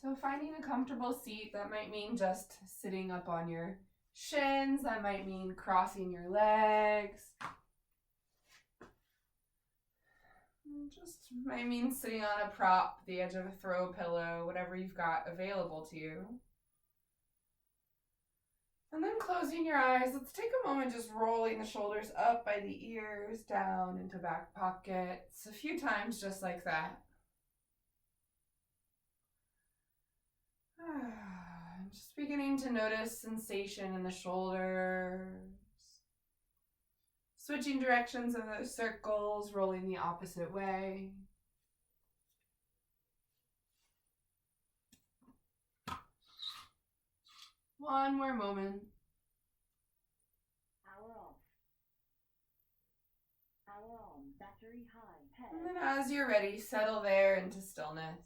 So finding a comfortable seat, that might mean just sitting up on your shins. That might mean crossing your legs. Just might mean sitting on a prop, the edge of a throw pillow, whatever you've got available to you. And then closing your eyes, let's take a moment just rolling the shoulders up by the ears, down into back pockets, a few times just like that. Just beginning to notice sensation in the shoulders. Switching directions of those circles, rolling the opposite way. One more moment. Power off. Power on. Battery high. Head. And then as you're ready, settle there into stillness.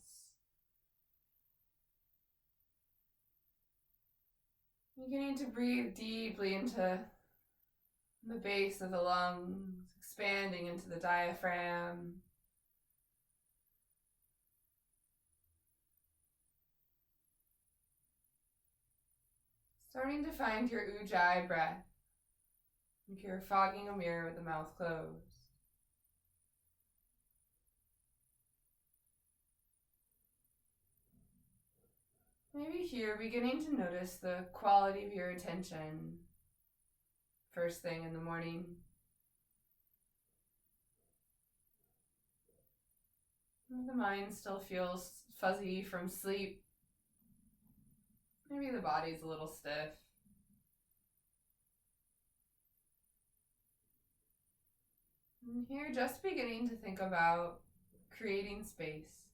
Beginning to breathe deeply into the base of the lungs, expanding into the diaphragm. Starting to find your ujjayi breath, like you're fogging a mirror with the mouth closed. Maybe here, beginning to notice the quality of your attention first thing in the morning. The mind still feels fuzzy from sleep. Maybe the body's a little stiff. And here, just beginning to think about creating space.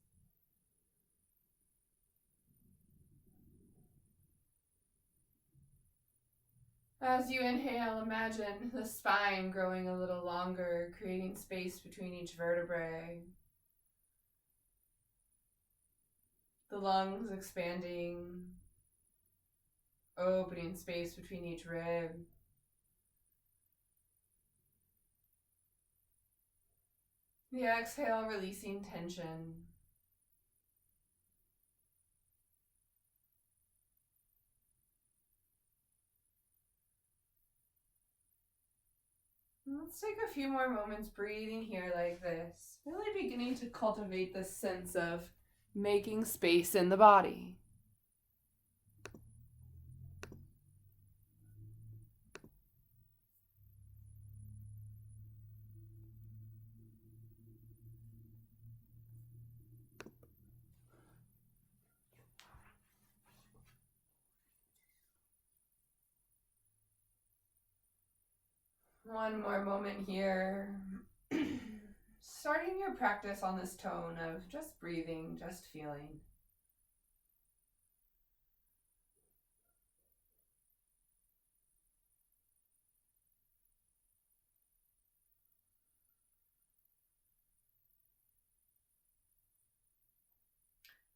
As you inhale, imagine the spine growing a little longer, creating space between each vertebrae. The lungs expanding, opening space between each rib. The exhale, releasing tension. Let's take a few more moments breathing here like this, really beginning to cultivate this sense of making space in the body. One more moment here. Starting your practice on this tone of just breathing, just feeling.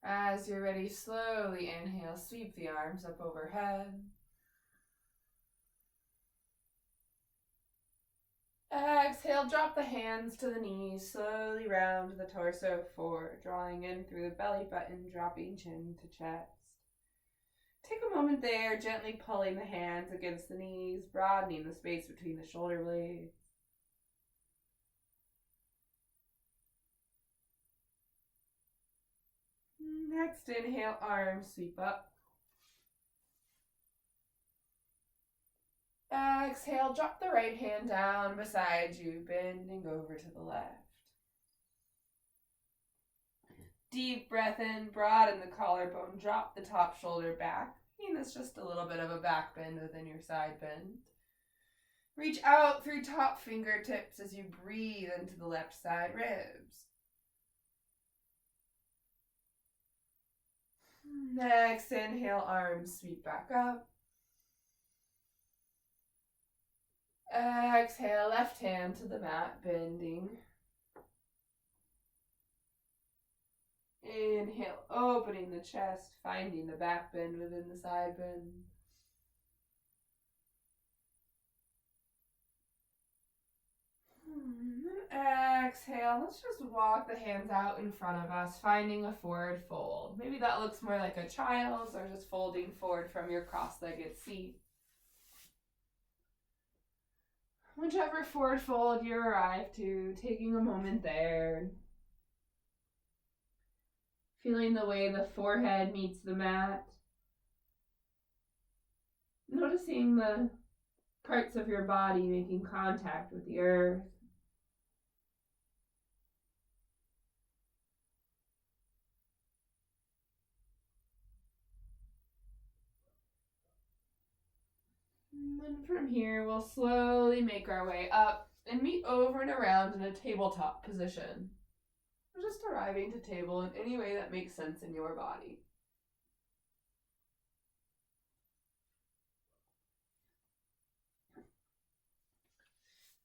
As you're ready, slowly inhale, sweep the arms up overhead. Exhale, drop the hands to the knees, slowly round the torso forward, drawing in through the belly button, dropping chin to chest. Take a moment there, gently pulling the hands against the knees, broadening the space between the shoulder blades. Next, inhale, arms sweep up. Exhale, drop the right hand down beside you, bending over to the left. Deep breath in, broaden the collarbone, drop the top shoulder back. That's just a little bit of a back bend within your side bend. Reach out through top fingertips as you breathe into the left side ribs. Next, inhale, arms sweep back up. Exhale, left hand to the mat, bending. Inhale, opening the chest, finding the back bend within the side bend. exhale, let's just walk the hands out in front of us, finding a forward fold. Maybe that looks more like a child's or just folding forward from your cross-legged seat. Whichever forward fold you arrive to, taking a moment there. Feeling the way the forehead meets the mat. Noticing the parts of your body making contact with the earth. And then from here, we'll slowly make our way up and meet over and around in a tabletop position. We're just arriving to table in any way that makes sense in your body.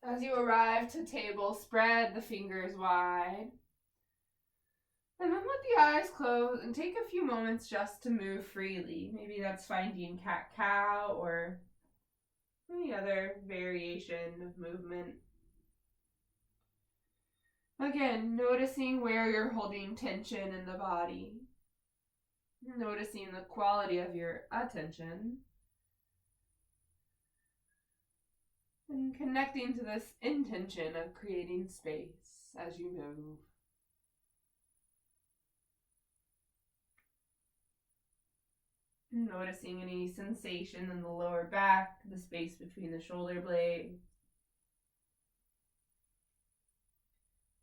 As you arrive to table, spread the fingers wide. And then let the eyes close and take a few moments just to move freely. Maybe that's finding cat-cow or any other variation of movement. Again, noticing where you're holding tension in the body. Noticing the quality of your attention. And connecting to this intention of creating space as you move. Noticing any sensation in the lower back, the space between the shoulder blades.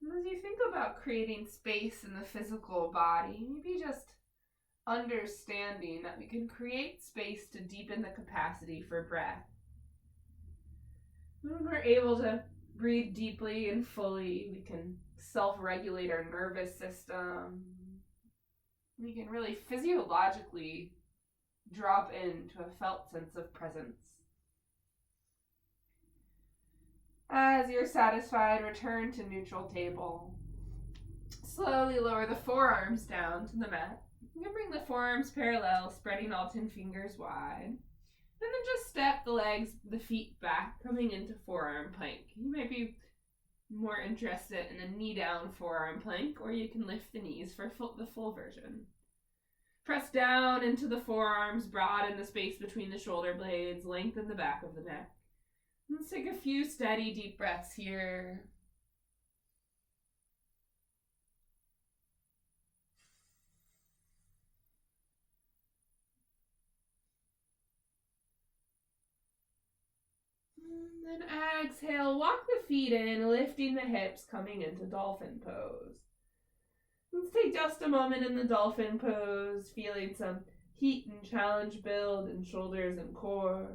And as you think about creating space in the physical body, maybe just understanding that we can create space to deepen the capacity for breath. When we're able to breathe deeply and fully, we can self-regulate our nervous system. We can really physiologically drop into a felt sense of presence. As you're satisfied, return to neutral table. Slowly lower the forearms down to the mat. You can bring the forearms parallel, spreading all 10 fingers wide. And then just step the feet back, coming into forearm plank. You might be more interested in a knee down forearm plank, or you can lift the knees for the full version. Press down into the forearms, broaden the space between the shoulder blades, lengthen the back of the neck. Let's take a few steady, deep breaths here. And then exhale, walk the feet in, lifting the hips, coming into dolphin pose. Let's take just a moment in the dolphin pose, feeling some heat and challenge build in shoulders and core.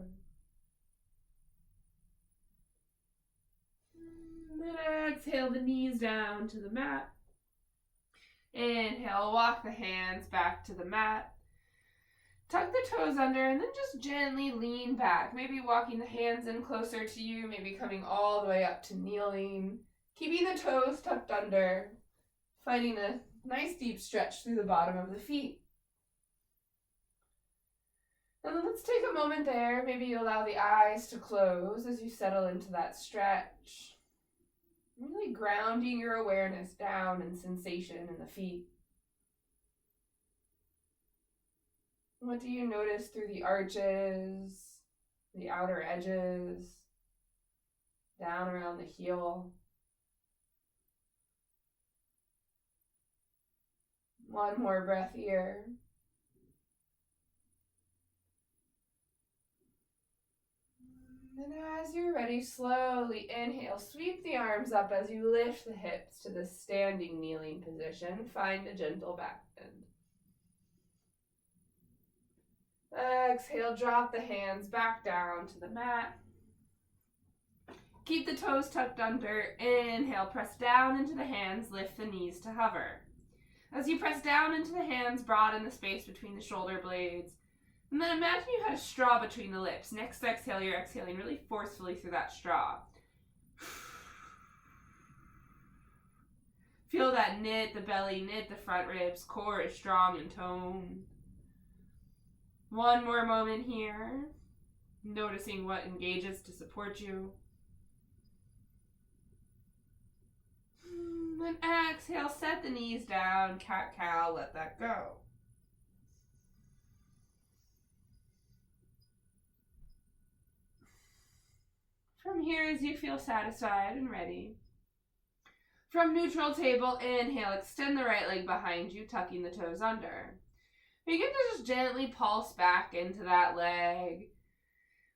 And then exhale the knees down to the mat. Inhale, walk the hands back to the mat. Tuck the toes under and then just gently lean back. Maybe walking the hands in closer to you, maybe coming all the way up to kneeling. Keeping the toes tucked under. Finding a nice deep stretch through the bottom of the feet. And then let's take a moment there. Maybe you allow the eyes to close as you settle into that stretch. Really grounding your awareness down in sensation in the feet. What do you notice through the arches, the outer edges, down around the heel? One more breath here. And as you're ready, slowly inhale. Sweep the arms up as you lift the hips to the standing kneeling position. Find a gentle back bend. Exhale, drop the hands back down to the mat. Keep the toes tucked under. Inhale, press down into the hands, lift the knees to hover. As you press down into the hands, broaden the space between the shoulder blades. And then imagine you had a straw between the lips. Next exhale, you're exhaling really forcefully through that straw. Feel that knit the belly, knit the front ribs, core is strong and toned. One more moment here, noticing what engages to support you. exhale, set the knees down, cat-cow, let that go. From here, as you feel satisfied and ready, from neutral table, inhale, extend the right leg behind you, tucking the toes under. Begin to just gently pulse back into that leg,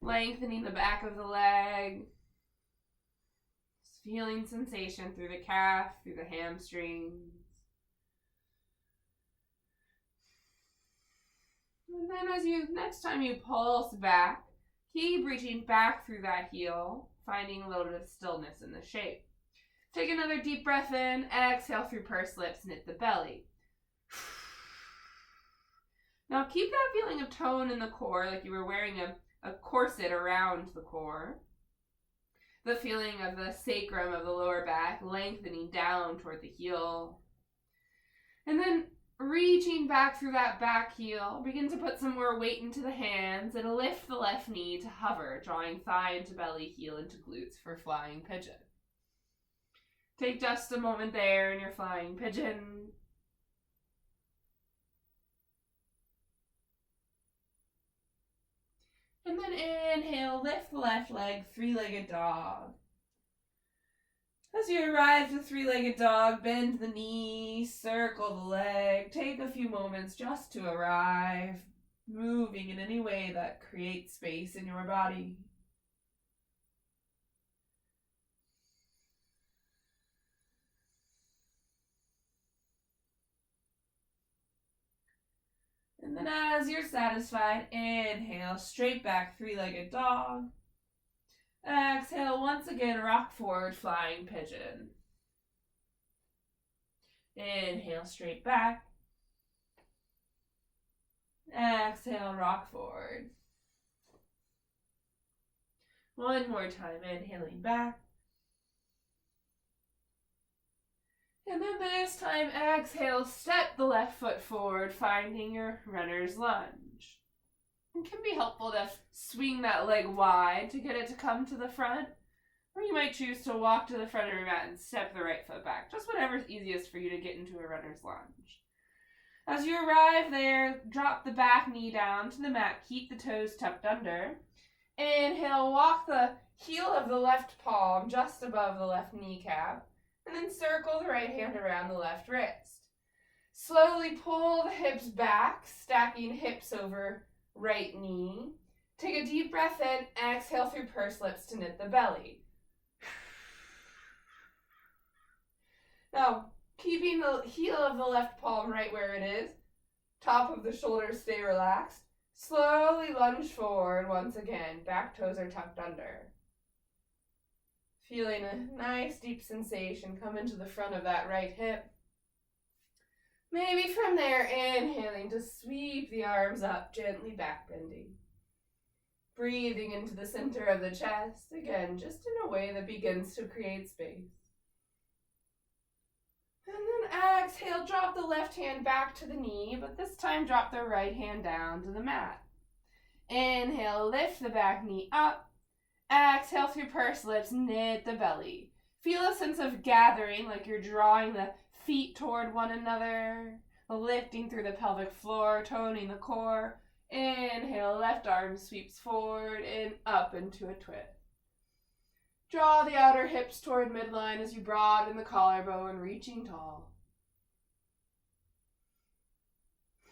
lengthening the back of the leg, just feeling sensation through the calf, through the hamstrings. And then next time you pulse back, keep reaching back through that heel, finding a little bit of stillness in the shape. Take another deep breath in, exhale through pursed lips, knit the belly. Now keep that feeling of tone in the core, like you were wearing a corset around the core. The feeling of the sacrum of the lower back lengthening down toward the heel. And then reaching back through that back heel, begin to put some more weight into the hands and lift the left knee to hover, drawing thigh into belly, heel into glutes for flying pigeon. Take just a moment there in your flying pigeon. And then inhale, lift the left leg, three-legged dog. As you arrive to three-legged dog, bend the knee, circle the leg. Take a few moments just to arrive, moving in any way that creates space in your body. And then as you're satisfied, inhale, straight back, three-legged dog. Exhale, once again, rock forward, flying pigeon. Inhale, straight back. Exhale, rock forward. One more time, inhaling back. And then this time, exhale, step the left foot forward, finding your runner's lunge. It can be helpful to swing that leg wide to get it to come to the front, or you might choose to walk to the front of your mat and step the right foot back, just whatever's easiest for you to get into a runner's lunge. As you arrive there, drop the back knee down to the mat, keep the toes tucked under. Inhale, walk the heel of the left palm just above the left kneecap, and then circle the right hand around the left wrist. Slowly pull the hips back, stacking hips over right knee. Take a deep breath in, exhale through pursed lips to knit the belly. Now, keeping the heel of the left palm right where it is, top of the shoulders stay relaxed. Slowly lunge forward once again, back toes are tucked under. Feeling a nice deep sensation come into the front of that right hip. Maybe from there, inhaling to sweep the arms up, gently back bending. Breathing into the center of the chest, again, just in a way that begins to create space. And then exhale, drop the left hand back to the knee, but this time drop the right hand down to the mat. Inhale, lift the back knee up. Exhale through pursed lips, knit the belly. Feel a sense of gathering, like you're drawing the feet toward one another, lifting through the pelvic floor, toning the core. Inhale, left arm sweeps forward and up into a twist. Draw the outer hips toward midline as you broaden the collarbone, reaching tall.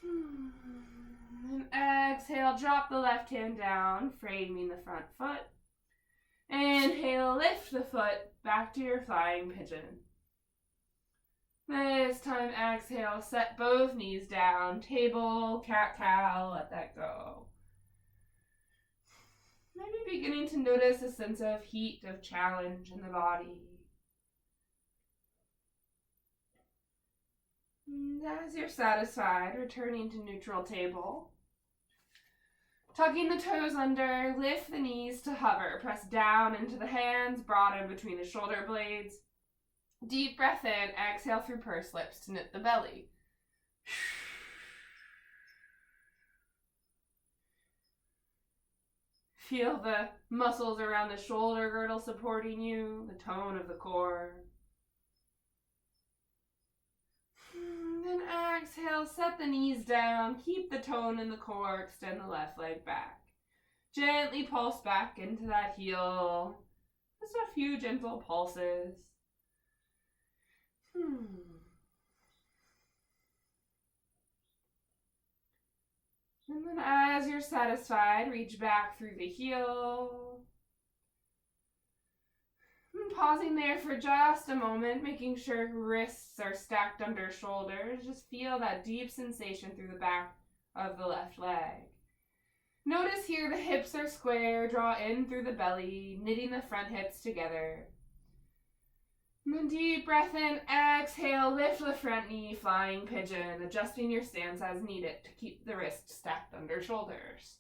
And exhale, drop the left hand down, framing the front foot. Inhale, lift the foot back to your flying pigeon. This time, exhale, set both knees down, table, cat-cow, let that go. Maybe beginning to notice a sense of heat, of challenge in the body. And as you're satisfied, returning to neutral table. Tucking the toes under, lift the knees to hover. Press down into the hands, broaden between the shoulder blades. Deep breath in, exhale through pursed lips to knit the belly. Feel the muscles around the shoulder girdle supporting you, the tone of the core. exhale, set the knees down, keep the tone in the core, extend the left leg back. Gently pulse back into that heel. Just a few gentle pulses. And then as you're satisfied, reach back through the heel. And pausing there for just a moment, making sure wrists are stacked under shoulders. Just feel that deep sensation through the back of the left leg. Notice here the hips are square, draw in through the belly, knitting the front hips together. And then deep breath in, exhale, lift the front knee, flying pigeon, adjusting your stance as needed to keep the wrist stacked under shoulders.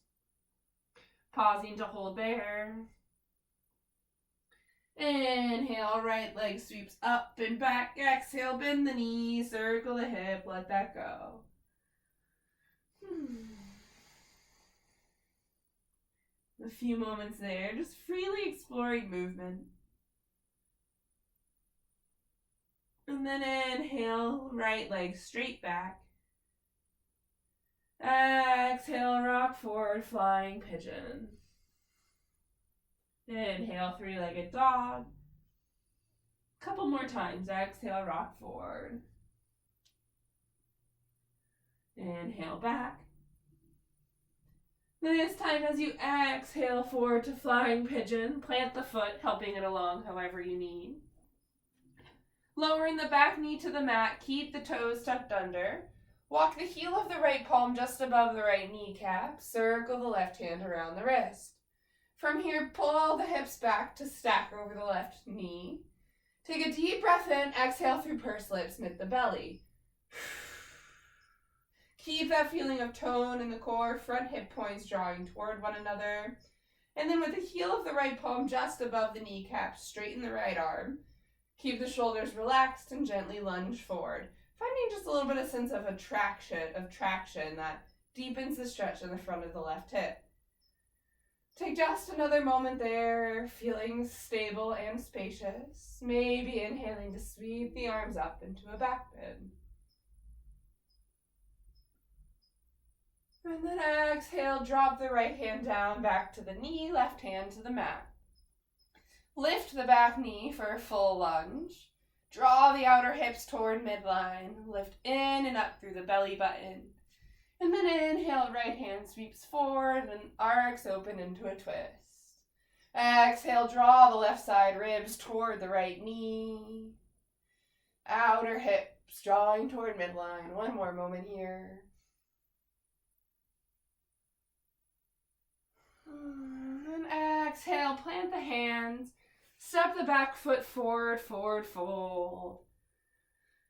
Pausing to hold there. Inhale, right leg sweeps up and back. Exhale, bend the knee, circle the hip, let that go. A few moments there, just freely exploring movement. And then inhale, right leg straight back. Exhale, rock forward, flying pigeon. Inhale, three-legged dog. Couple more times. Exhale, rock forward. Inhale, back. This time as you exhale forward to flying pigeon, plant the foot, helping it along however you need. Lowering the back knee to the mat, keep the toes tucked under. Walk the heel of the right palm just above the right kneecap. Circle the left hand around the wrist. From here, pull the hips back to stack over the left knee. Take a deep breath in, exhale through pursed lips, mid the belly. Keep that feeling of tone in the core, front hip points drawing toward one another. And then with the heel of the right palm just above the kneecap, straighten the right arm. Keep the shoulders relaxed and gently lunge forward, finding just a little bit of sense of traction that deepens the stretch in the front of the left hip. Take just another moment there, feeling stable and spacious. Maybe inhaling to sweep the arms up into a back bend. And then exhale, drop the right hand down, back to the knee, left hand to the mat. Lift the back knee for a full lunge. Draw the outer hips toward midline. Lift in and up through the belly button. And then inhale, right hand sweeps forward and arcs open into a twist. Exhale, draw the left side ribs toward the right knee. Outer hips drawing toward midline. One more moment here. And exhale, plant the hands. Step the back foot forward, forward fold.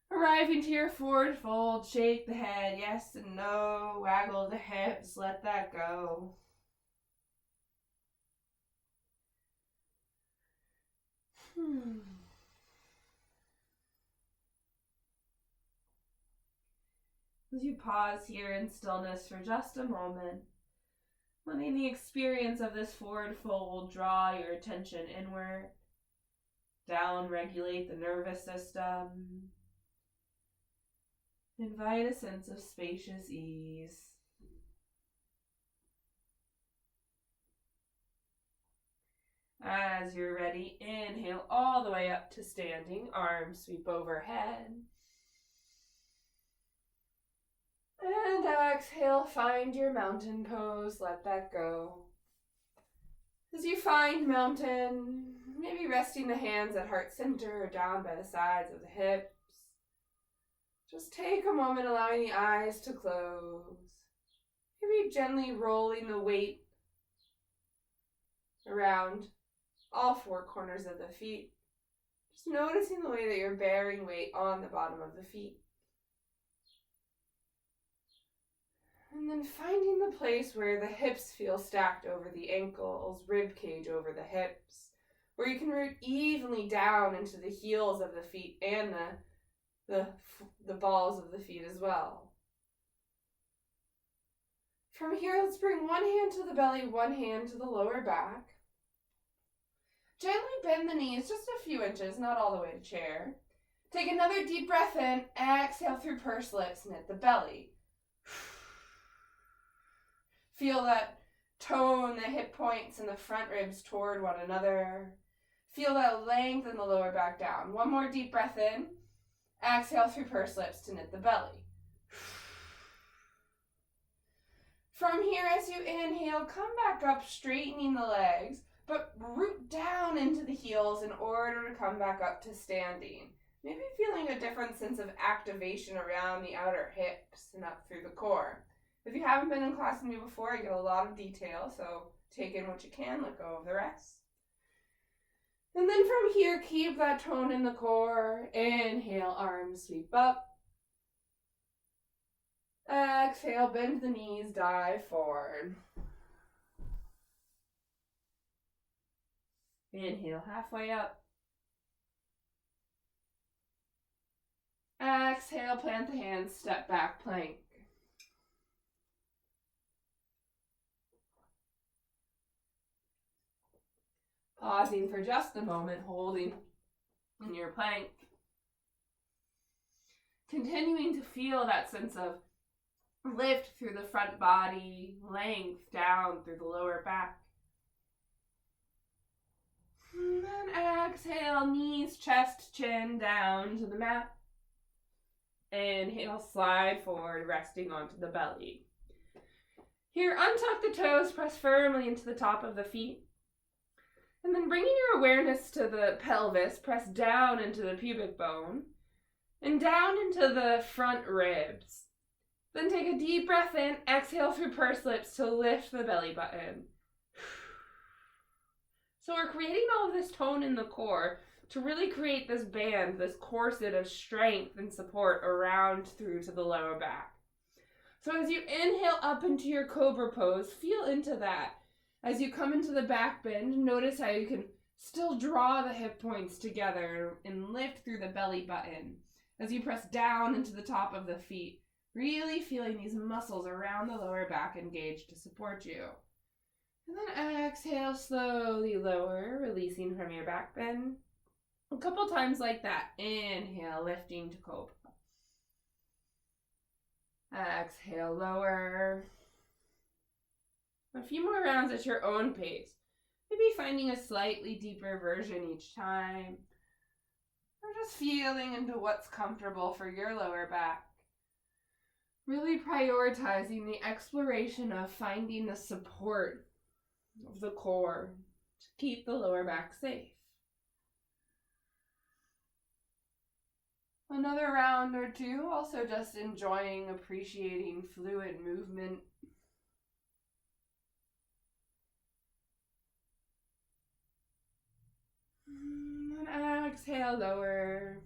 Arriving to your forward fold, shake the head, yes and no, waggle the hips, let that go. As you pause here in stillness for just a moment, letting the experience of this forward fold draw your attention inward, down regulate the nervous system. Invite a sense of spacious ease. As you're ready, inhale all the way up to standing, arms sweep overhead. And exhale, find your mountain pose, let that go. As you find mountain, maybe resting the hands at heart center or down by the sides of the hips. Just take a moment allowing the eyes to close. Maybe gently rolling the weight around all four corners of the feet. Just noticing the way that you're bearing weight on the bottom of the feet. And then finding the place where the hips feel stacked over the ankles, rib cage over the hips, where you can root evenly down into the heels of the feet and the balls of the feet as well. From here, let's bring one hand to the belly, one hand to the lower back. Gently bend the knees just a few inches, not all the way to chair. Take another deep breath in. Exhale through pursed lips, knit the belly. Feel that tone the hip points and the front ribs toward one another. Feel that length in the lower back down. One more deep breath in. Exhale through pursed lips to knit the belly. From here, as you inhale, come back up, straightening the legs, but root down into the heels in order to come back up to standing. Maybe feeling a different sense of activation around the outer hips and up through the core. If you haven't been in class with me before, I get a lot of detail, so take in what you can, let go of the rest. And then from here, keep that tone in the core. Inhale, arms sweep up. Exhale, bend the knees, dive forward. Inhale, halfway up. Exhale, plant the hands, step back, plank. Pausing for just a moment, holding in your plank. Continuing to feel that sense of lift through the front body, length down through the lower back. And then exhale, knees, chest, chin down to the mat. Inhale, slide forward, resting onto the belly. Here, untuck the toes, press firmly into the top of the feet. And then bringing your awareness to the pelvis, press down into the pubic bone and down into the front ribs. Then take a deep breath in, exhale through pursed lips to lift the belly button. So we're creating all of this tone in the core to really create this band, this corset of strength and support around through to the lower back. So as you inhale up into your cobra pose, feel into that. As you come into the back bend, notice how you can still draw the hip points together and lift through the belly button. As you press down into the top of the feet, really feeling these muscles around the lower back engaged to support you. And then exhale, slowly lower, releasing from your back bend. A couple times like that. Inhale, lifting to cobra. Exhale, lower. A few more rounds at your own pace. Maybe finding a slightly deeper version each time. Or just feeling into what's comfortable for your lower back. Really prioritizing the exploration of finding the support of the core to keep the lower back safe. Another round or two, also just enjoying, appreciating fluid movement. And exhale, lower.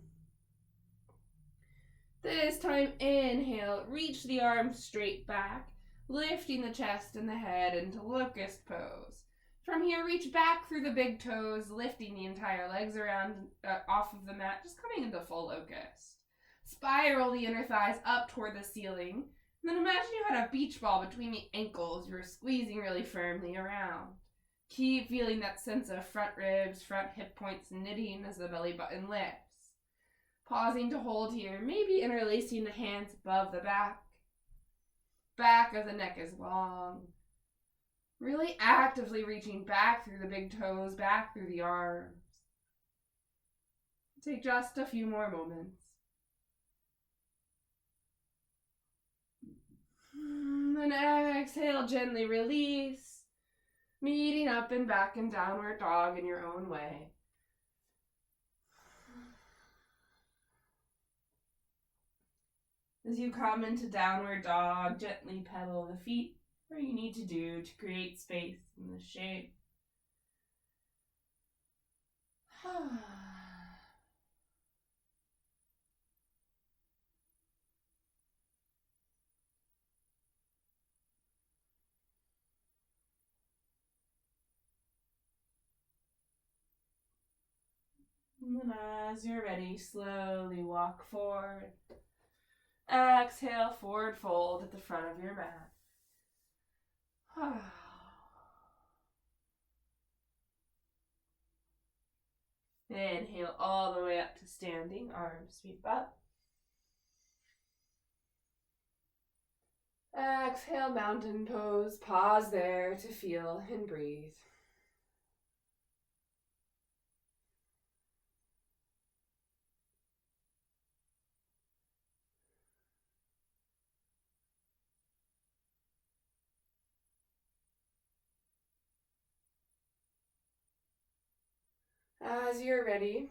This time, inhale, reach the arms straight back, lifting the chest and the head into locust pose. From here, reach back through the big toes, lifting the entire legs around off of the mat, just coming into full locust. Spiral the inner thighs up toward the ceiling. And then imagine you had a beach ball between the ankles. You were squeezing really firmly around. Keep feeling that sense of front ribs, front hip points knitting as the belly button lifts. Pausing to hold here, maybe interlacing the hands above the back. Back of the neck is long. Really actively reaching back through the big toes, back through the arms. Take just a few more moments. Then exhale, gently release. Meeting up and back in downward dog in your own way. As you come into downward dog, gently pedal the feet where you need to do to create space in the shape. And then as you're ready, slowly walk forward. Exhale, forward fold at the front of your mat. Inhale all the way up to standing, arms sweep up. Exhale, mountain pose. Pause there to feel and breathe. As you're ready,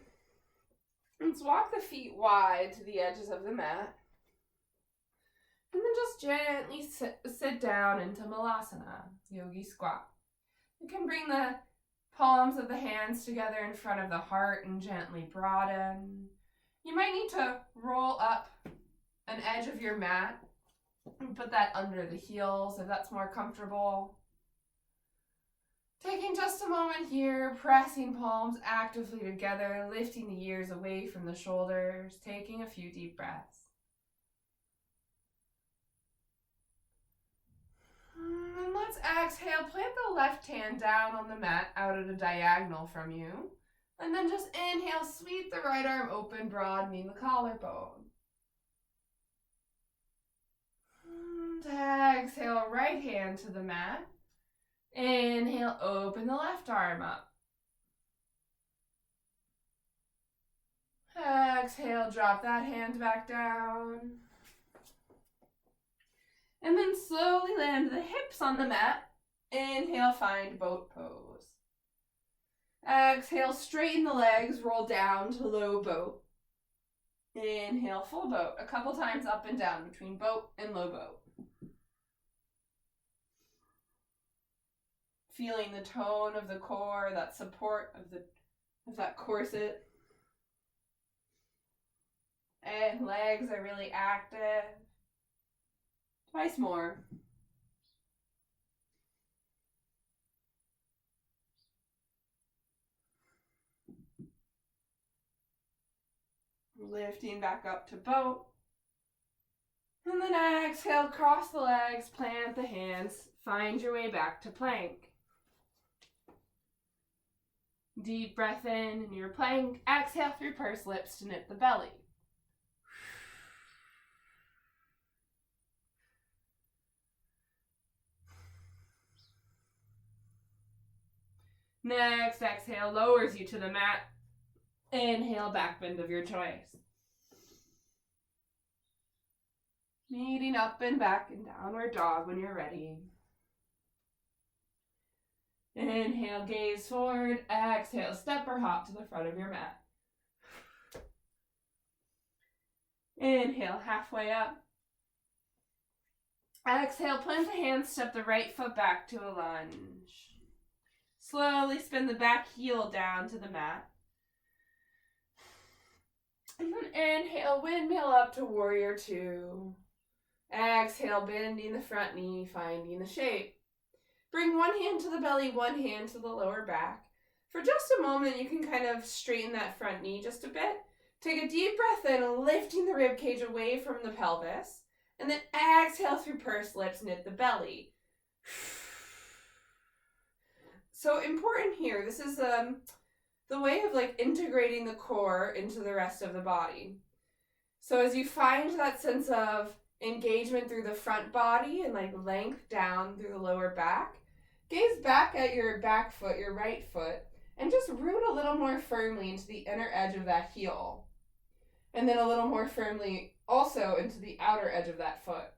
let's walk the feet wide to the edges of the mat. And then just gently sit down into Malasana, Yogi Squat. You can bring the palms of the hands together in front of the heart and gently broaden. You might need to roll up an edge of your mat and put that under the heels if that's more comfortable. Taking just a moment here, pressing palms actively together, lifting the ears away from the shoulders, taking a few deep breaths. And let's exhale, plant the left hand down on the mat out at a diagonal from you. And then just inhale, sweep the right arm open, broadening the collarbone. And exhale, right hand to the mat. Inhale, open the left arm up. Exhale, drop that hand back down. And then slowly land the hips on the mat. Inhale, find boat pose. Exhale, straighten the legs, roll down to low boat. Inhale, full boat. A couple times up and down between boat and low boat. Feeling the tone of the core, that support of that corset. And legs are really active. Twice more. Lifting back up to boat. And then exhale, cross the legs, plant the hands, find your way back to plank. Deep breath in your plank. Exhale through pursed lips to knit the belly. Next exhale lowers you to the mat. Inhale, back bend of your choice. Meeting up and back in downward dog when you're ready. Inhale, gaze forward. Exhale, step or hop to the front of your mat. Inhale, halfway up. Exhale, plant the hands, step the right foot back to a lunge. Slowly spin the back heel down to the mat. And then inhale, windmill up to warrior two. Exhale, bending the front knee, finding the shape. Bring one hand to the belly, one hand to the lower back. For just a moment, you can kind of straighten that front knee just a bit. Take a deep breath in, lifting the rib cage away from the pelvis. And then exhale through pursed lips, knit the belly. So important here, this is the way of like integrating the core into the rest of the body. So as you find that sense of engagement through the front body and like length down through the lower back, gaze back at your back foot, your right foot, and just root a little more firmly into the inner edge of that heel. And then a little more firmly also into the outer edge of that foot.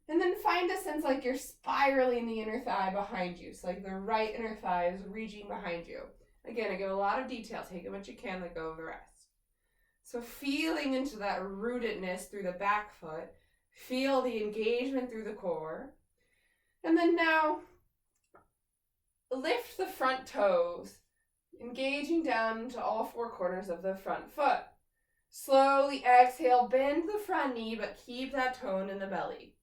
And then find a sense like you're spiraling the inner thigh behind you. So like the right inner thigh is reaching behind you. Again, I give a lot of detail. Take it what you can, let go of the rest. So feeling into that rootedness through the back foot. Feel the engagement through the core. And then now, lift the front toes, engaging down to all four corners of the front foot. Slowly exhale, bend the front knee, but keep that tone in the belly.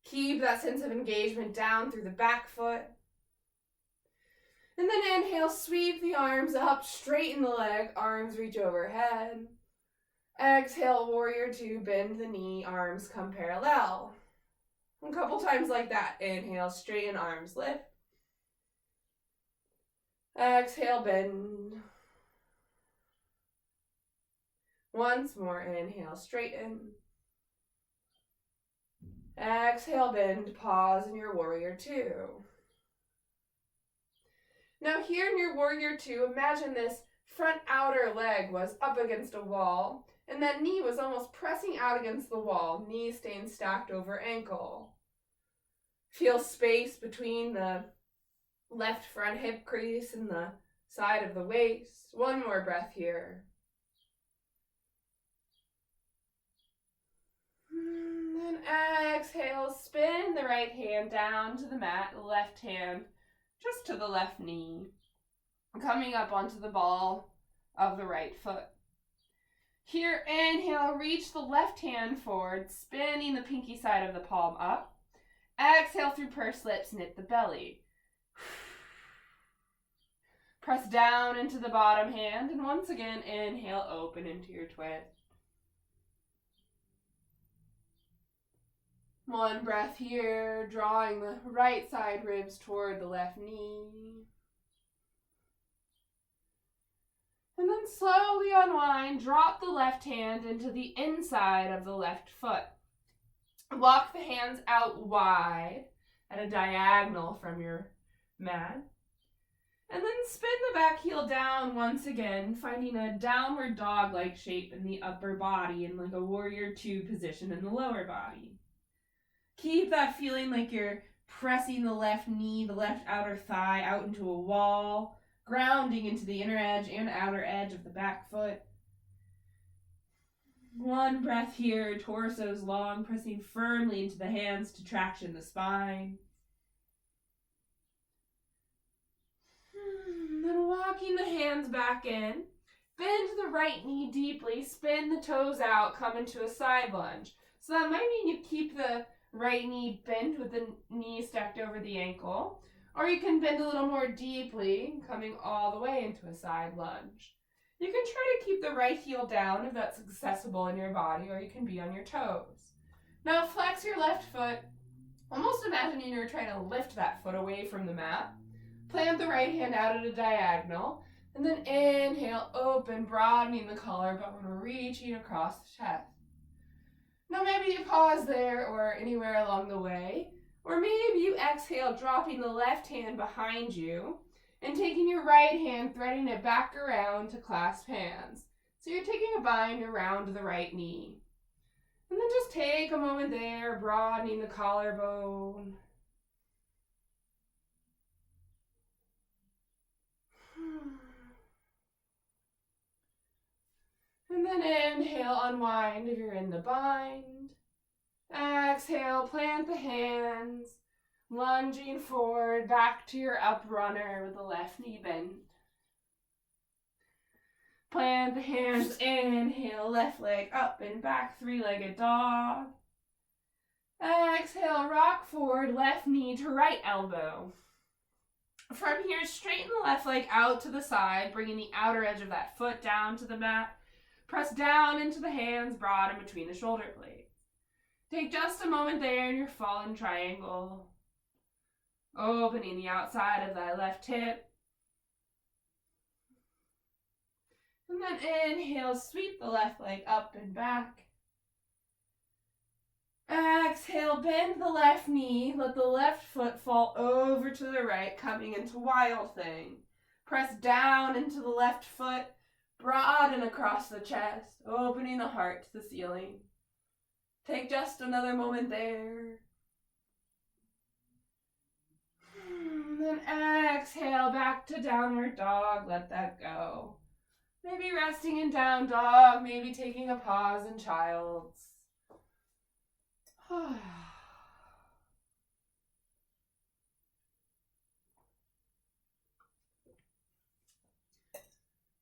Keep that sense of engagement down through the back foot. And then inhale, sweep the arms up, straighten the leg, arms reach overhead. Exhale, warrior two, bend the knee, arms come parallel. A couple times like that. Inhale, straighten, arms lift. Exhale, bend. Once more, inhale, straighten. Exhale, bend, pause in your warrior two. Now here in your warrior two, imagine this front outer leg was up against a wall, and that knee was almost pressing out against the wall, knee staying stacked over ankle. Feel space between the left front hip crease and the side of the waist. One more breath here. Then exhale, spin the right hand down to the mat, left hand just to the left knee, coming up onto the ball of the right foot. Here, inhale, reach the left hand forward, spinning the pinky side of the palm up. Exhale through pursed lips, knit the belly. Press down into the bottom hand, and once again, inhale, open into your twist. One breath here, drawing the right side ribs toward the left knee. And then slowly unwind, drop the left hand into the inside of the left foot. Walk the hands out wide at a diagonal from your mat. And then spin the back heel down once again, finding a downward dog-like shape in the upper body and like a warrior two position in the lower body. Keep that feeling like you're pressing the left knee, the left outer thigh out into a wall, grounding into the inner edge and outer edge of the back foot. One breath here, torso's long, pressing firmly into the hands to traction the spine. Then walking the hands back in, bend the right knee deeply, spin the toes out, come into a side lunge. So that might mean you keep the right knee bent with the knee stacked over the ankle, or you can bend a little more deeply, coming all the way into a side lunge. You can try to keep the right heel down if that's accessible in your body, or you can be on your toes. Now flex your left foot, almost imagining you're trying to lift that foot away from the mat. Plant the right hand out at a diagonal, and then inhale, open, broadening the collarbone, reaching across the chest. Now maybe you pause there or anywhere along the way, or maybe you exhale, dropping the left hand behind you and taking your right hand, threading it back around to clasp hands. So you're taking a bind around the right knee. And then just take a moment there, broadening the collarbone. And then inhale, unwind if you're in the bind. Exhale, plant the hands, lunging forward back to your up runner with the left knee bent. Plant the hands, inhale, left leg up and back, three-legged dog. Exhale, rock forward, left knee to right elbow. From here, straighten the left leg out to the side, bringing the outer edge of that foot down to the mat. Press down into the hands, broad in between the shoulder blades. Take just a moment there in your fallen triangle, opening the outside of that left hip. And then inhale, sweep the left leg up and back. Exhale, bend the left knee, let the left foot fall over to the right, coming into Wild Thing. Press down into the left foot, broaden across the chest, opening the heart to the ceiling. Take just another moment there. Then exhale, back to downward dog, let that go. Maybe resting in down dog, maybe taking a pause in child's.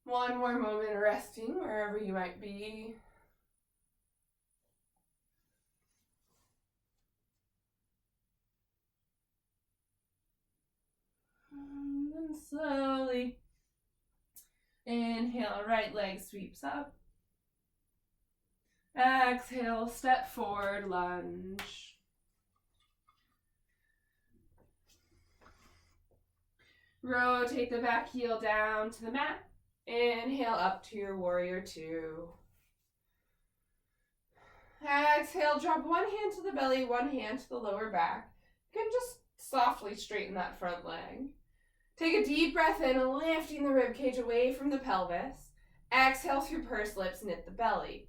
One more moment of resting wherever you might be. And then slowly inhale, right leg sweeps up. Exhale, step forward, lunge. Rotate the back heel down to the mat. Inhale up to your warrior two. Exhale, drop one hand to the belly, one hand to the lower back. You can just softly straighten that front leg. Take a deep breath in, lifting the ribcage away from the pelvis. Exhale through pursed lips, knit the belly.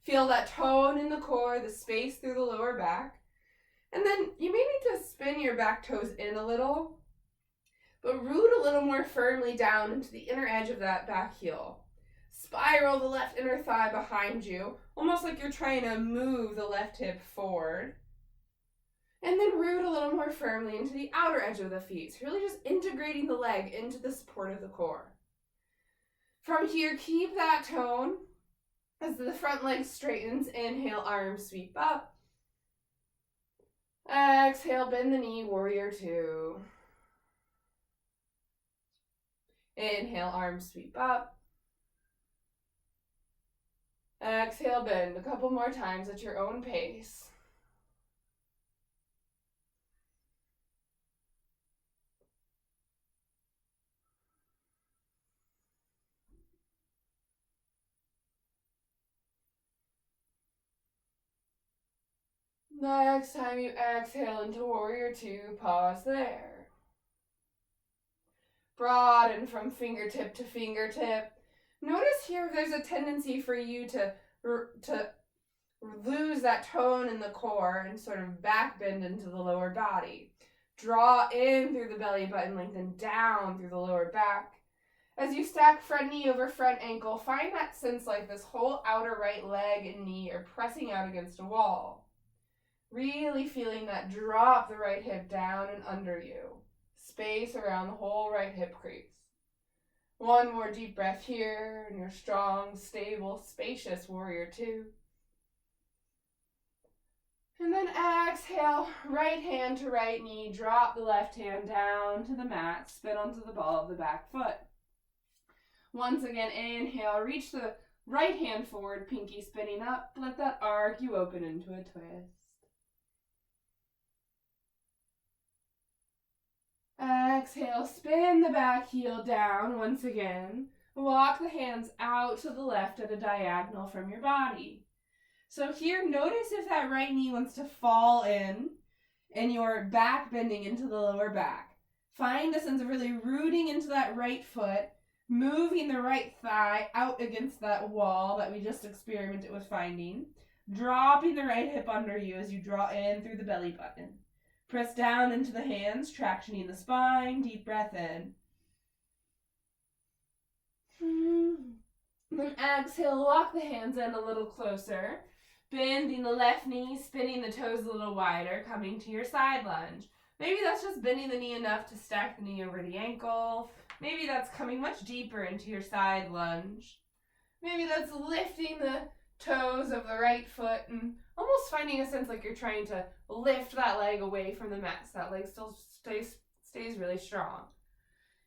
Feel that tone in the core, the space through the lower back. And then you may need to spin your back toes in a little, but root a little more firmly down into the inner edge of that back heel. Spiral the left inner thigh behind you, almost like you're trying to move the left hip forward. And then root a little more firmly into the outer edge of the feet. So really just integrating the leg into the support of the core. From here, keep that tone as the front leg straightens. Inhale, arms sweep up. Exhale, bend the knee, warrior two. Inhale, arms sweep up. Exhale, bend a couple more times at your own pace. Next time you exhale into warrior two, pause there. Broaden from fingertip to fingertip. Notice here if there's a tendency for you to lose that tone in the core and sort of back bend into the lower body. Draw in through the belly button, lengthen down through the lower back. As you stack front knee over front ankle, find that sense like this whole outer right leg and knee are pressing out against a wall. Really feeling that drop the right hip down and under you. Space around the whole right hip crease. One more deep breath here in your strong, stable, spacious warrior two. And then exhale, right hand to right knee, drop the left hand down to the mat, spin onto the ball of the back foot. Once again, inhale, reach the right hand forward, pinky spinning up, let that arc you open into a twist. Exhale, spin the back heel down once again. Walk the hands out to the left at a diagonal from your body. So here, notice if that right knee wants to fall in and you're back bending into the lower back. Find a sense of really rooting into that right foot, moving the right thigh out against that wall that we just experimented with finding, dropping the right hip under you as you draw in through the belly button. Press down into the hands, tractioning the spine, deep breath in. Then exhale, walk the hands in a little closer, bending the left knee, spinning the toes a little wider, coming to your side lunge. Maybe that's just bending the knee enough to stack the knee over the ankle. Maybe that's coming much deeper into your side lunge. Maybe that's lifting the toes of the right foot and almost finding a sense like you're trying to lift that leg away from the mat so that leg still stays really strong.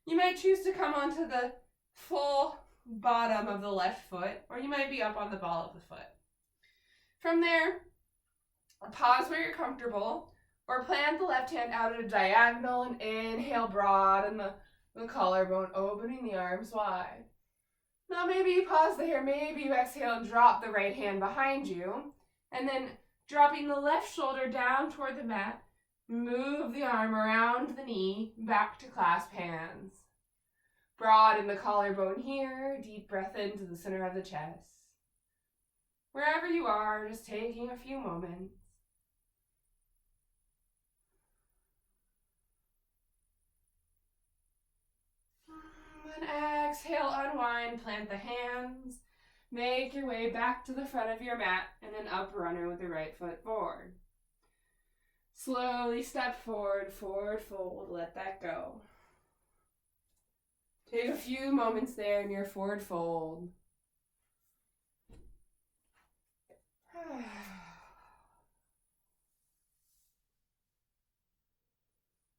You might choose to come onto the full bottom of the left foot, or you might be up on the ball of the foot. From there, pause where you're comfortable, or plant the left hand out at a diagonal and inhale, broaden the collarbone, opening the arms wide. Now maybe you pause there, maybe you exhale and drop the right hand behind you, and then dropping the left shoulder down toward the mat, move the arm around the knee, back to clasp hands. Broaden the collarbone here, deep breath into the center of the chest. Wherever you are, just taking a few moments. Then exhale, unwind, plant the hands. Make your way back to the front of your mat and then up runner with the right foot forward. Slowly step forward, forward fold, let that go. Take a few moments there in your forward fold.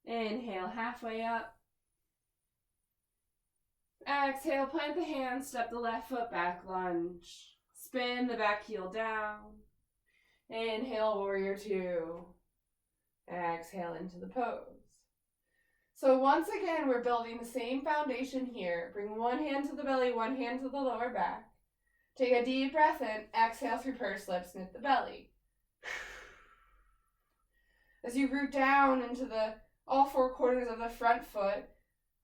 Inhale, halfway up. Exhale, plant the hands, step the left foot back, lunge. Spin the back heel down. Inhale, warrior two. Exhale into the pose. So once again, we're building the same foundation here. Bring one hand to the belly, one hand to the lower back. Take a deep breath in. Exhale through pursed lips, knit the belly. As you root down into all four corners of the front foot,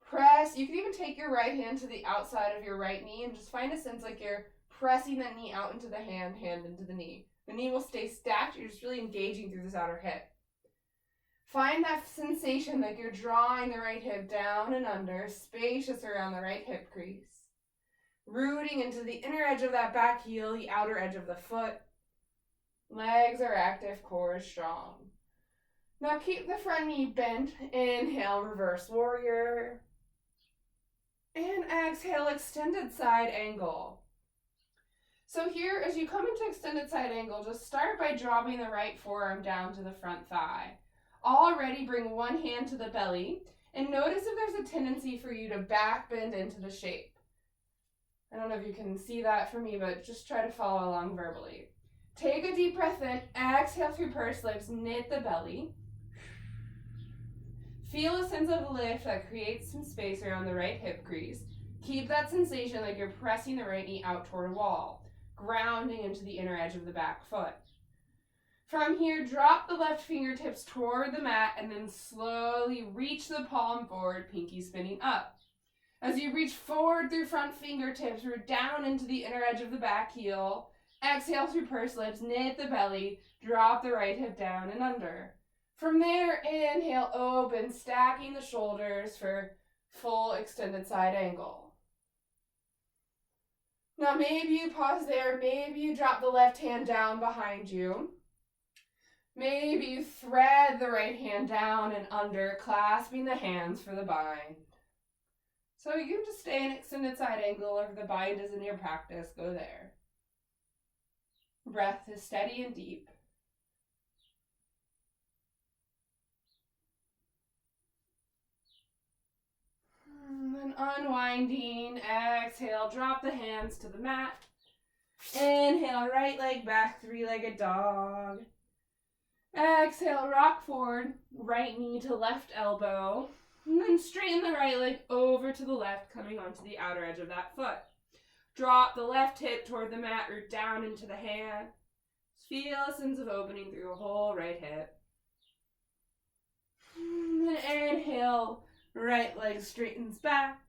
press. You can even take your right hand to the outside of your right knee and just find a sense like you're pressing that knee out into the hand into the knee. The knee will stay stacked. You're just really engaging through this outer hip. Find that sensation like you're drawing the right hip down and under, spacious around the right hip crease. Rooting into the inner edge of that back heel, the outer edge of the foot. Legs are active, core is strong. Now keep the front knee bent. Inhale, reverse warrior. And exhale, extended side angle. So here, as you come into extended side angle, just start by dropping the right forearm down to the front thigh. Already bring one hand to the belly, and notice if there's a tendency for you to back bend into the shape. I don't know if you can see that for me, but just try to follow along verbally. Take a deep breath in, exhale through pursed lips, knit the belly. Feel a sense of lift that creates some space around the right hip crease. Keep that sensation like you're pressing the right knee out toward a wall, grounding into the inner edge of the back foot. From here, drop the left fingertips toward the mat and then slowly reach the palm forward, pinky spinning up. As you reach forward through front fingertips, root down into the inner edge of the back heel. Exhale through pursed lips, knit the belly, drop the right hip down and under. From there, inhale, open, stacking the shoulders for full extended side angle. Now maybe you pause there, maybe you drop the left hand down behind you. Maybe you thread the right hand down and under, clasping the hands for the bind. So you can just stay in extended side angle, or if the bind is in your practice, go there. Breath is steady and deep. And then unwinding, exhale, drop the hands to the mat. Inhale, right leg back, three-legged dog. Exhale, rock forward, right knee to left elbow. And then straighten the right leg over to the left, coming onto the outer edge of that foot. Drop the left hip toward the mat, root down into the hand. Feel a sense of opening through the whole right hip. And then inhale, right leg straightens back.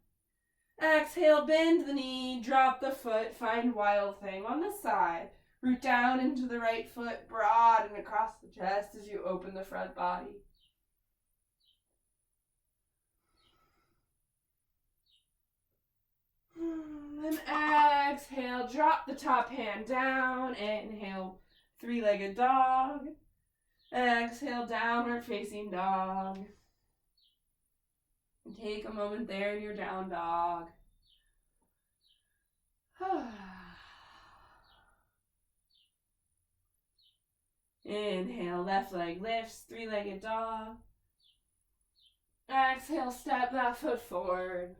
Exhale, bend the knee, drop the foot, find wild thing on the side. Root down into the right foot, broad and across the chest as you open the front body. Then exhale, drop the top hand down. Inhale, three-legged dog. Exhale, downward facing dog. And take a moment there in your down dog. Inhale, left leg lifts, three-legged dog. Exhale, step that foot forward.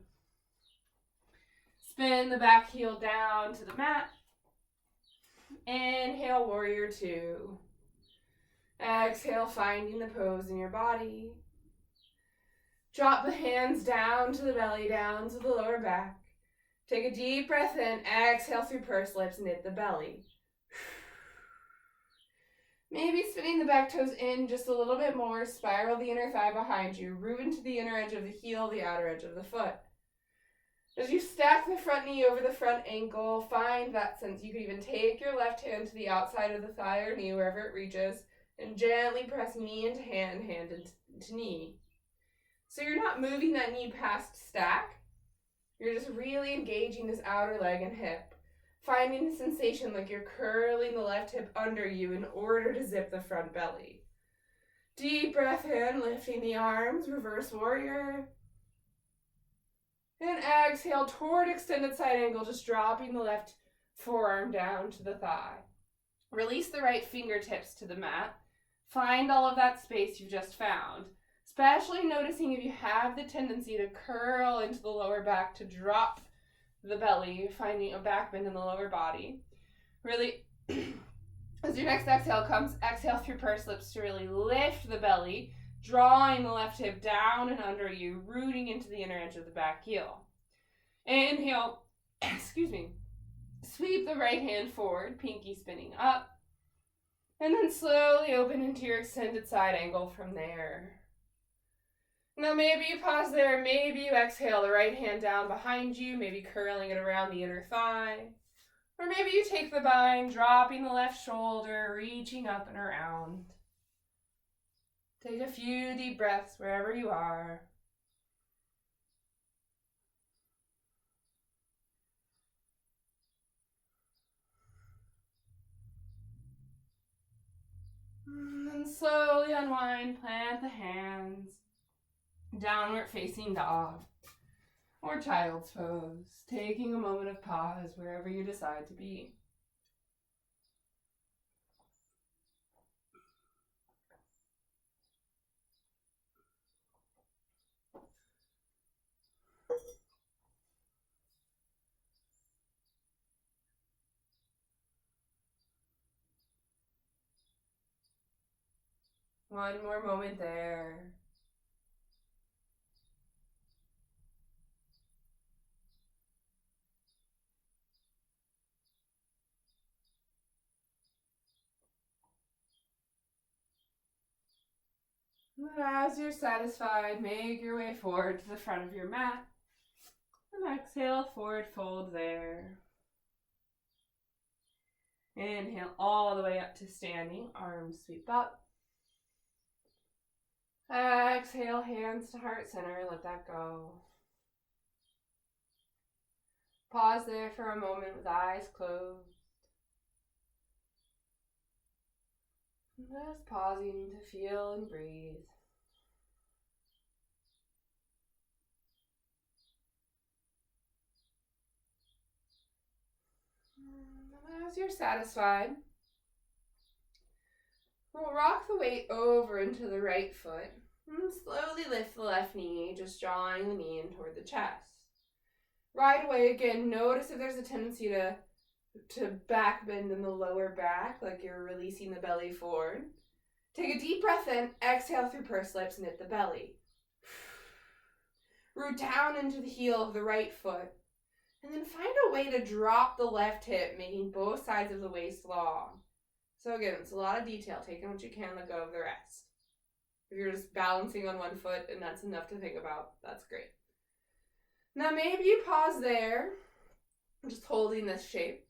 Spin the back heel down to the mat. Inhale, warrior two. Exhale, finding the pose in your body. Drop the hands down to the belly, down to the lower back. Take a deep breath in. Exhale through pursed lips, knit the belly. Maybe spinning the back toes in just a little bit more. Spiral the inner thigh behind you. Root into the inner edge of the heel, the outer edge of the foot. As you stack the front knee over the front ankle, find that sense. You can even take your left hand to the outside of the thigh or knee, wherever it reaches, and gently press knee into hand, hand into knee. So you're not moving that knee past stack. You're just really engaging this outer leg and hip. Finding the sensation like you're curling the left hip under you in order to zip the front belly. Deep breath in, lifting the arms, reverse warrior. And exhale toward extended side angle, just dropping the left forearm down to the thigh. Release the right fingertips to the mat. Find all of that space you've just found. Especially noticing if you have the tendency to curl into the lower back to drop the belly, finding a back bend in the lower body. Really, as your next exhale comes, exhale through pursed lips to really lift the belly, drawing the left hip down and under you, rooting into the inner edge of the back heel. Inhale, excuse me. Sweep the right hand forward, pinky spinning up. And then slowly open into your extended side angle from there. Now maybe you pause there, maybe you exhale the right hand down behind you, maybe curling it around the inner thigh. Or maybe you take the bind, dropping the left shoulder, reaching up and around. Take a few deep breaths wherever you are. And slowly unwind, plant the hands. Downward facing dog. Or child's pose, taking a moment of pause wherever you decide to be. One more moment there. And as you're satisfied, make your way forward to the front of your mat. And exhale, forward fold there. Inhale all the way up to standing, arms sweep up. Exhale, hands to heart center, let that go. Pause there for a moment with eyes closed. Just pausing to feel and breathe. And as you're satisfied, we'll rock the weight over into the right foot and slowly lift the left knee, just drawing the knee in toward the chest. Right away, again, notice if there's a tendency to back bend in the lower back, like you're releasing the belly forward. Take a deep breath in, exhale through pursed lips, knit the belly. Root down into the heel of the right foot. And then find a way to drop the left hip, making both sides of the waist long. So again, it's a lot of detail. Taking what you can, let go of the rest. If you're just balancing on one foot and that's enough to think about, that's great. Now maybe you pause there, just holding this shape.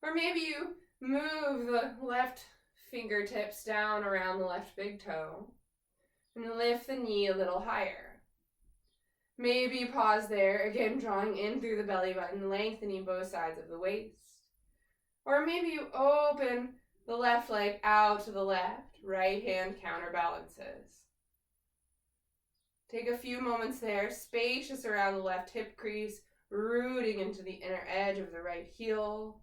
Or maybe you move the left fingertips down around the left big toe and lift the knee a little higher. Maybe you pause there, again drawing in through the belly button, lengthening both sides of the waist. Or maybe you open the left leg out to the left, right hand counterbalances. Take a few moments there, spacious around the left hip crease, rooting into the inner edge of the right heel.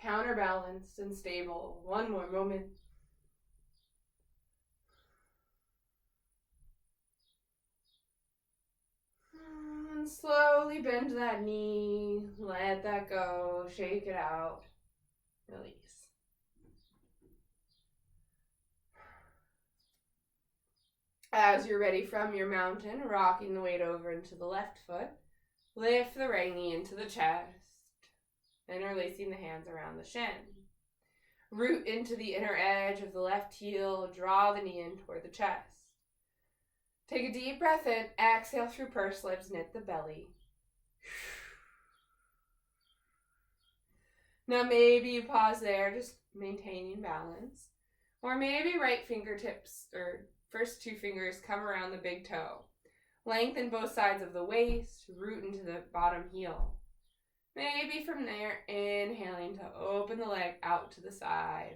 Counterbalanced and stable. One more moment. And slowly bend that knee, let that go, shake it out, release. As you're ready from your mountain, rocking the weight over into the left foot, lift the right knee into the chest, interlacing the hands around the shin. Root into the inner edge of the left heel, draw the knee in toward the chest. Take a deep breath in, exhale through pursed lips, knit the belly. Now maybe you pause there, just maintaining balance. Or maybe right fingertips, or first two fingers come around the big toe. Lengthen both sides of the waist, root into the bottom heel. Maybe from there, inhaling to open the leg out to the side.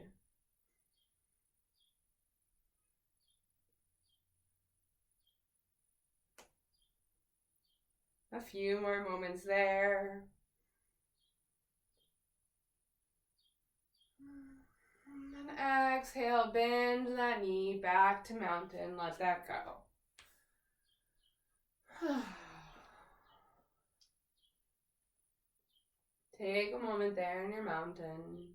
A few more moments there. And then exhale, bend that knee back to mountain, let that go. Take a moment there in your mountain.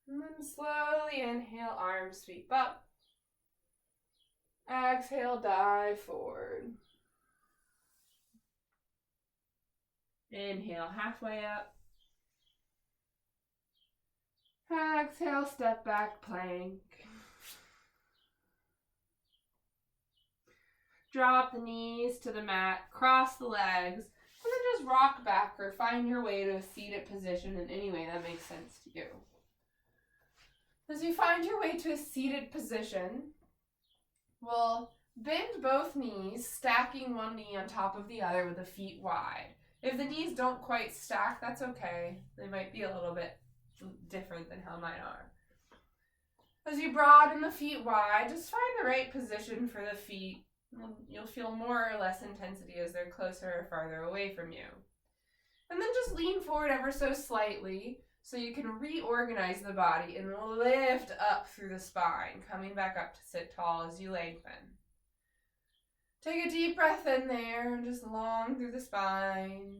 And then slowly inhale, arms sweep up. Exhale, dive forward. Inhale, halfway up. Exhale, step back, plank. Drop the knees to the mat, cross the legs, and then just rock back or find your way to a seated position in any way that makes sense to you. As you find your way to a seated position, we'll bend both knees, stacking one knee on top of the other with the feet wide. If the knees don't quite stack, that's okay. They might be a little bit different than how mine are. As you broaden the feet wide, just find the right position for the feet. You'll feel more or less intensity as they're closer or farther away from you. And then just lean forward ever so slightly so you can reorganize the body and lift up through the spine, coming back up to sit tall as you lengthen. Take a deep breath in there, just long through the spine.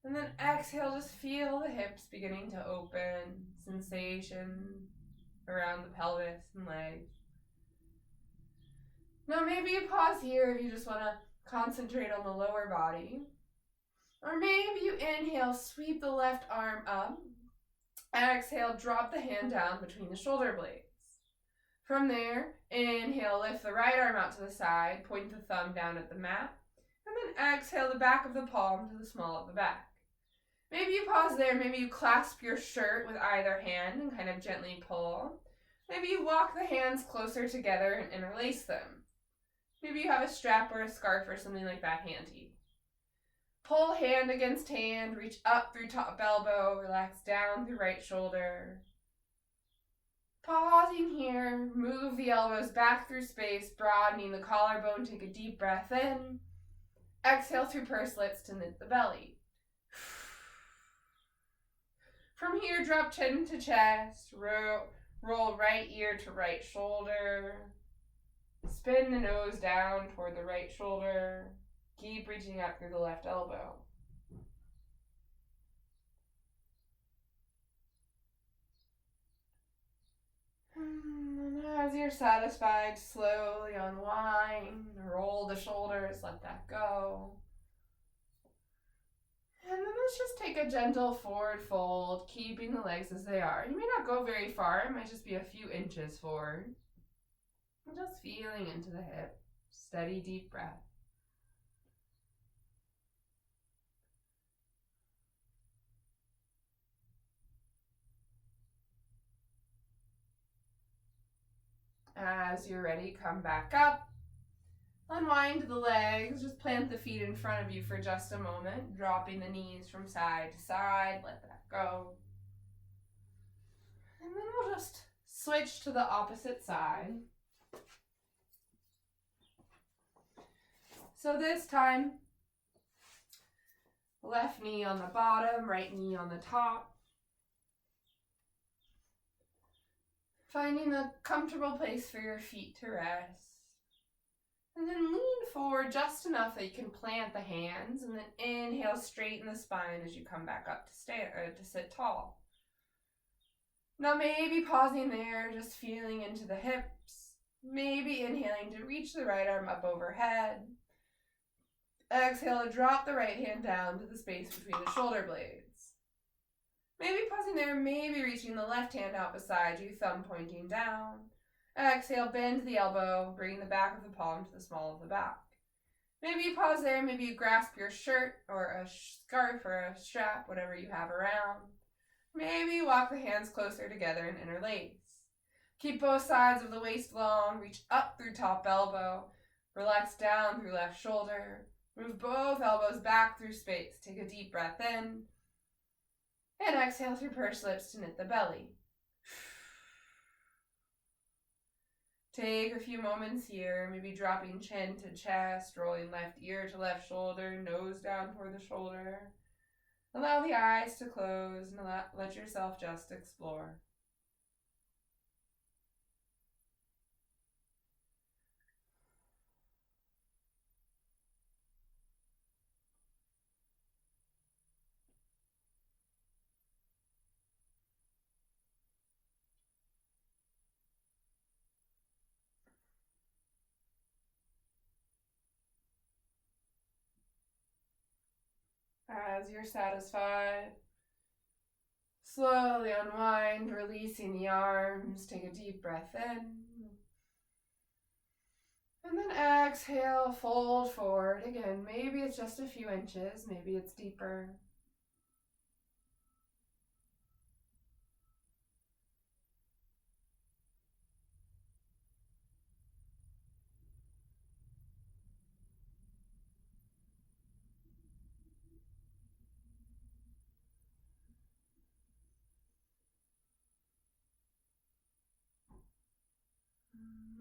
And then exhale, just feel the hips beginning to open, sensation around the pelvis and legs. Now maybe you pause here if you just want to concentrate on the lower body. Or maybe you inhale, sweep the left arm up. Exhale, drop the hand down between the shoulder blades. From there, inhale, lift the right arm out to the side, point the thumb down at the mat, and then exhale the back of the palm to the small of the back. Maybe you pause there, maybe you clasp your shirt with either hand and kind of gently pull. Maybe you walk the hands closer together and interlace them. Maybe you have a strap or a scarf or something like that handy. Pull hand against hand, reach up through top elbow, relax down through right shoulder. Pausing here, move the elbows back through space, broadening the collarbone, take a deep breath in. Exhale through pursed lips to knit the belly. From here, drop chin to chest, roll right ear to right shoulder. Spin the nose down toward the right shoulder. Keep reaching up through the left elbow. And as you're satisfied, slowly unwind, roll the shoulders, let that go. And then let's just take a gentle forward fold, keeping the legs as they are. You may not go very far, it might just be a few inches forward. And just feeling into the hip. Steady, deep breath. As you're ready, come back up. Unwind the legs, just plant the feet in front of you for just a moment, dropping the knees from side to side, let that go. And then we'll just switch to the opposite side. So this time, left knee on the bottom, right knee on the top. Finding a comfortable place for your feet to rest. And then lean forward just enough that you can plant the hands, and then inhale, straighten the spine as you come back up to sit tall. Now maybe pausing there, just feeling into the hips. Maybe inhaling to reach the right arm up overhead. Exhale to drop the right hand down to the space between the shoulder blades. Maybe pausing there, maybe reaching the left hand out beside you, thumb pointing down. Exhale, bend the elbow, bring the back of the palm to the small of the back. Maybe you pause there, maybe you grasp your shirt or a scarf or a strap, whatever you have around. Maybe you walk the hands closer together and interlace. Keep both sides of the waist long, reach up through top elbow, relax down through left shoulder. Move both elbows back through space. Take a deep breath in. And exhale through pursed lips to knit the belly. Take a few moments here, maybe dropping chin to chest, rolling left ear to left shoulder, nose down toward the shoulder. Allow the eyes to close and let yourself just explore. As you're satisfied, slowly unwind, releasing the arms. Take a deep breath in. And then exhale, fold forward. Again, maybe it's just a few inches, maybe it's deeper.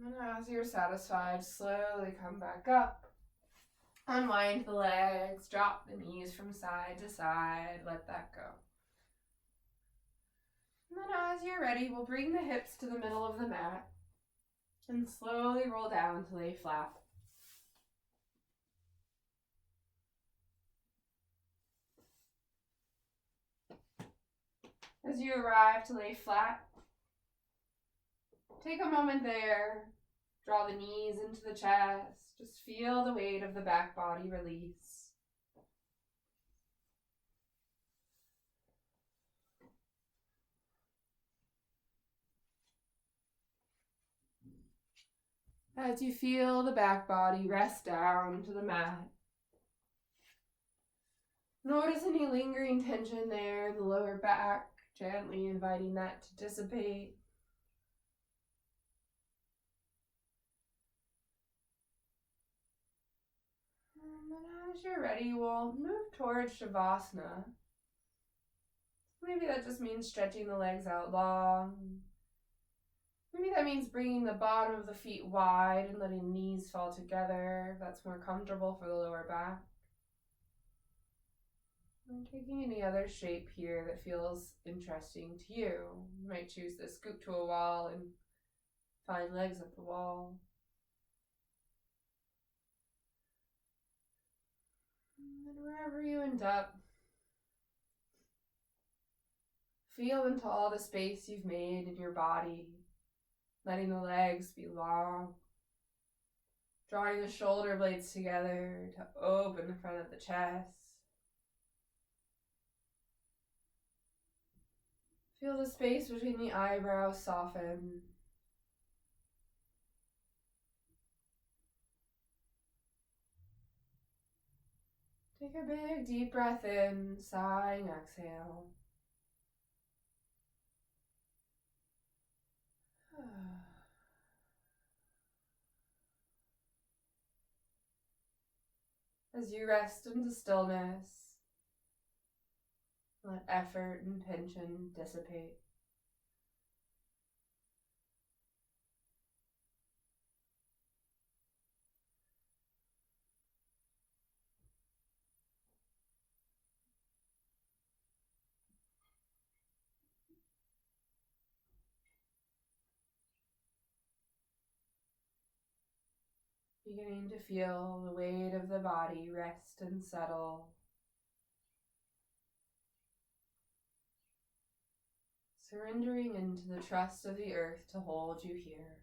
And as you're satisfied, slowly come back up. Unwind the legs, drop the knees from side to side, let that go. And then as you're ready, we'll bring the hips to the middle of the mat and slowly roll down to lay flat. As you arrive to lay flat, take a moment there, draw the knees into the chest, just feel the weight of the back body release. As you feel the back body rest down to the mat, notice any lingering tension there, the lower back, gently inviting that to dissipate. And then as you're ready, we'll move towards Shavasana. Maybe that just means stretching the legs out long. Maybe that means bringing the bottom of the feet wide and letting knees fall together if that's more comfortable for the lower back. And taking any other shape here that feels interesting to you. You might choose to scoot to a wall and find legs up the wall. And then wherever you end up, feel into all the space you've made in your body, letting the legs be long, drawing the shoulder blades together to open the front of the chest. Feel the space between the eyebrows soften. Take a big deep breath in, sighing, exhale. As you rest into stillness, let effort and tension dissipate. Beginning to feel the weight of the body rest and settle. Surrendering into the trust of the earth to hold you here.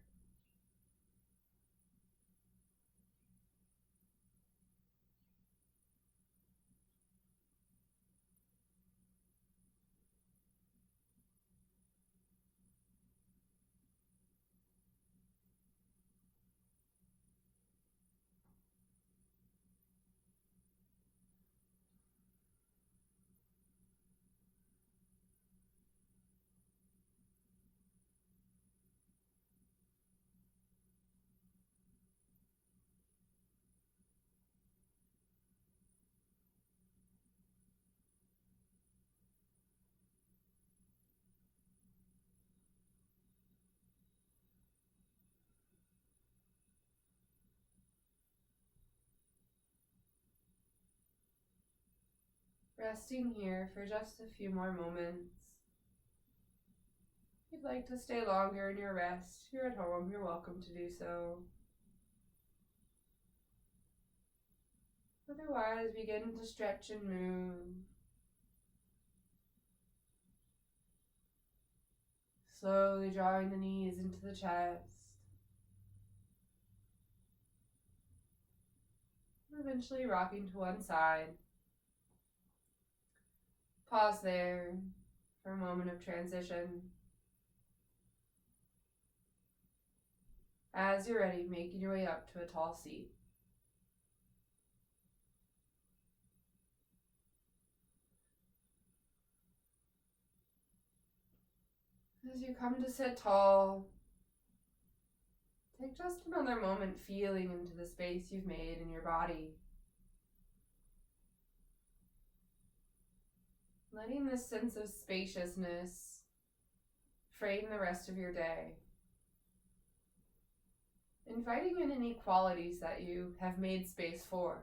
Resting here for just a few more moments. If you'd like to stay longer in your rest, you're at home, you're welcome to do so. Otherwise, begin to stretch and move. Slowly drawing the knees into the chest. Eventually rocking to one side. Pause there for a moment of transition. As you're ready, making your way up to a tall seat. As you come to sit tall, take just another moment feeling into the space you've made in your body. Letting this sense of spaciousness frame the rest of your day. Inviting in any qualities that you have made space for.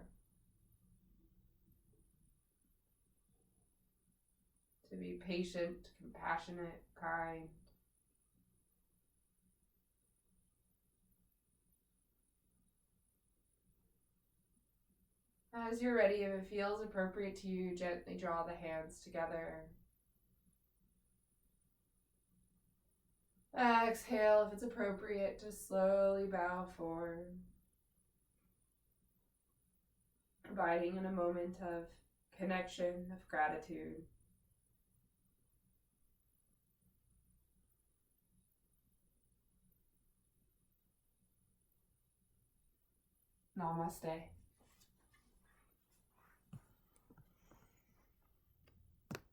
To be patient, compassionate, kind. As you're ready, if it feels appropriate to you, gently draw the hands together. Exhale if it's appropriate to slowly bow forward. Abiding in a moment of connection, of gratitude. Namaste.